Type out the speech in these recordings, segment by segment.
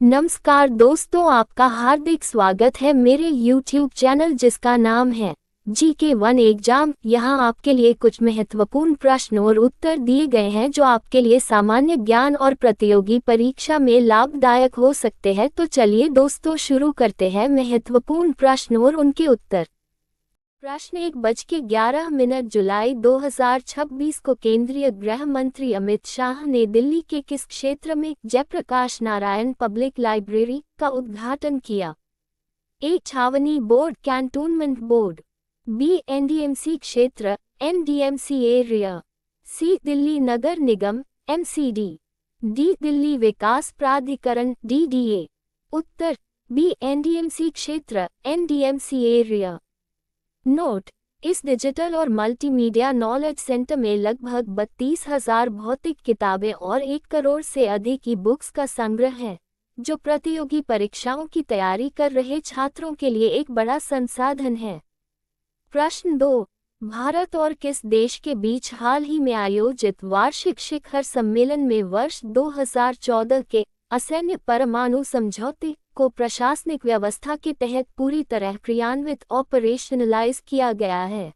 नमस्कार दोस्तों, आपका हार्दिक स्वागत है मेरे YouTube चैनल जिसका नाम है GK1 एग्जाम। यहाँ आपके लिए कुछ महत्वपूर्ण प्रश्न और उत्तर दिए गए हैं जो आपके लिए सामान्य ज्ञान और प्रतियोगी परीक्षा में लाभदायक हो सकते हैं। तो चलिए दोस्तों शुरू करते हैं महत्वपूर्ण प्रश्न और उनके उत्तर। प्रश्न 1:11 जुलाई 2026 को केंद्रीय गृह मंत्री अमित शाह ने दिल्ली के किस क्षेत्र में जयप्रकाश नारायण पब्लिक लाइब्रेरी का उद्घाटन किया? ए. छावनी board cantonment board, B. NDMC क्षेत्र NDMC एरिया, सी. दिल्ली नगर निगम MCD, डी. दिल्ली विकास प्राधिकरण DDA। उत्तर बी. NDMC क्षेत्र NDMC एरिया। नोट: इस डिजिटल और मल्टीमीडिया नॉलेज सेंटर में लगभग 32,000 भौतिक किताबें और 1 करोड़ से अधिक ई बुक्स का संग्रह है, जो प्रतियोगी परीक्षाओं की तैयारी कर रहे छात्रों के लिए एक बड़ा संसाधन है। प्रश्न 2: भारत और किस देश के बीच हाल ही में आयोजित वार्षिक शिखर सम्मेलन में वर्ष 2014 के असैन्य परमाणु समझौते को प्रशासनिक व्यवस्था के तहत पूरी तरह क्रियान्वित ऑपरेशनलाइज किया गया है?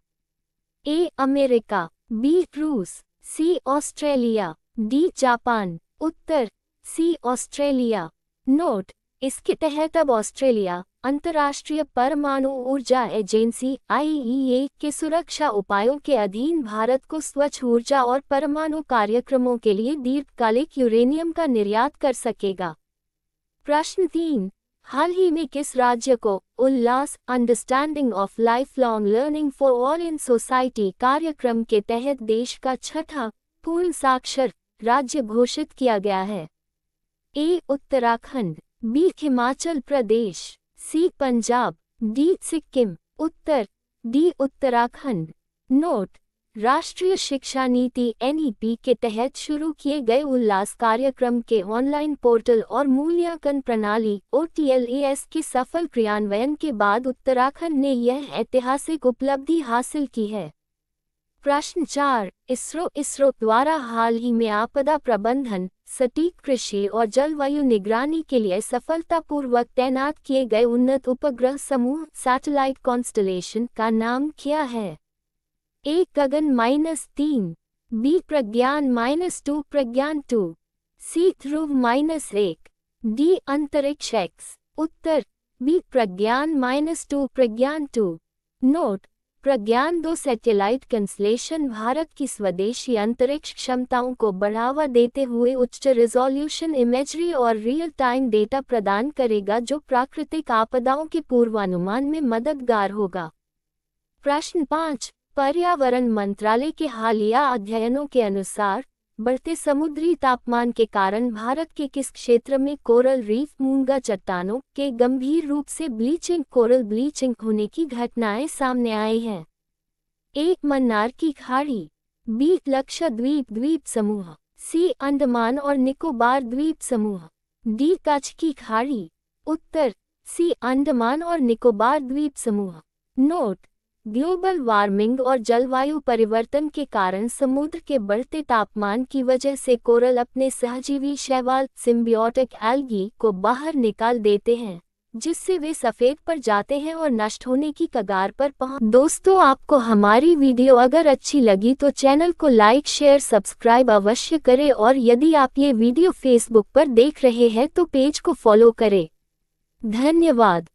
ए. America, B. रूस, सी. Australia, D. जापान। उत्तर सी. ऑस्ट्रेलिया। नोट: इसके तहत अब ऑस्ट्रेलिया अंतर्राष्ट्रीय परमाणु ऊर्जा एजेंसी IAEA के सुरक्षा उपायों के अधीन भारत को स्वच्छ ऊर्जा और परमाणु कार्यक्रमों के लिए दीर्घकालिक यूरेनियम का निर्यात कर सकेगा। प्रश्न 3: हाल ही में किस राज्य को Ullas understanding of life long learning for all in society कार्यक्रम के तहत देश का छठा पूर्ण साक्षर राज्य घोषित किया गया है? ए. उत्तराखंड, बी. हिमाचल प्रदेश, सी. पंजाब, डी. सिक्किम। उत्तर डी. उत्तराखंड। नोट: राष्ट्रीय शिक्षा नीति NEP के तहत शुरू किए गए उल्लास कार्यक्रम के ऑनलाइन पोर्टल और मूल्यांकन प्रणाली OTLAS के सफल क्रियान्वयन के बाद उत्तराखंड ने यह ऐतिहासिक उपलब्धि हासिल की है। प्रश्न 4: इसरो द्वारा हाल ही में आपदा प्रबंधन, सटीक कृषि और जलवायु निगरानी के लिए सफलतापूर्वक तैनात किए गए उन्नत उपग्रह समूह सैटेलाइट कॉन्स्टलेशन का नाम क्या है? ए. गगन-3, बी. प्रज्ञान-2 प्रज्ञान 2, सी. ध्रुव-1, डी. अंतरिक्ष X। उत्तर बी. प्रज्ञान-2 प्रज्ञान 2। नोट: प्रज्ञान 2 सैटेलाइट कंस्टलेशन भारत की स्वदेशी अंतरिक्ष क्षमताओं को बढ़ावा देते हुए उच्च रिजोल्यूशन इमेजरी और रियल टाइम डेटा प्रदान करेगा जो प्राकृतिक आपदाओं के पूर्वानुमान में मददगार होगा। प्रश्न 5: पर्यावरण मंत्रालय के हालिया अध्ययनों के अनुसार बढ़ते समुद्री तापमान के कारण भारत के किस क्षेत्र में कोरल रीफ मूंगा चट्टानों के गंभीर रूप से कोरल ब्लीचिंग होने की घटनाएं सामने आई हैं? ए. मन्नार की खाड़ी, बी. लक्षद्वीप द्वीप समूह, सी. अंडमान और निकोबार द्वीप समूह, डी. कच्छ की खाड़ी। उत्तर सी. अंडमान और निकोबार द्वीप समूह। नोट: ग्लोबल वार्मिंग और जलवायु परिवर्तन के कारण समुद्र के बढ़ते तापमान की वजह से कोरल अपने सहजीवी शैवाल सिम्बियोटिक एल्गी को बाहर निकाल देते हैं, जिससे वे सफेद पड़ जाते हैं और नष्ट होने की कगार पर पहुंच। दोस्तों, आपको हमारी वीडियो अगर अच्छी लगी तो चैनल को लाइक शेयर सब्सक्राइब अवश्य करें और यदि आप ये वीडियो फेसबुक पर देख रहे हैं तो पेज को फॉलो करें। धन्यवाद।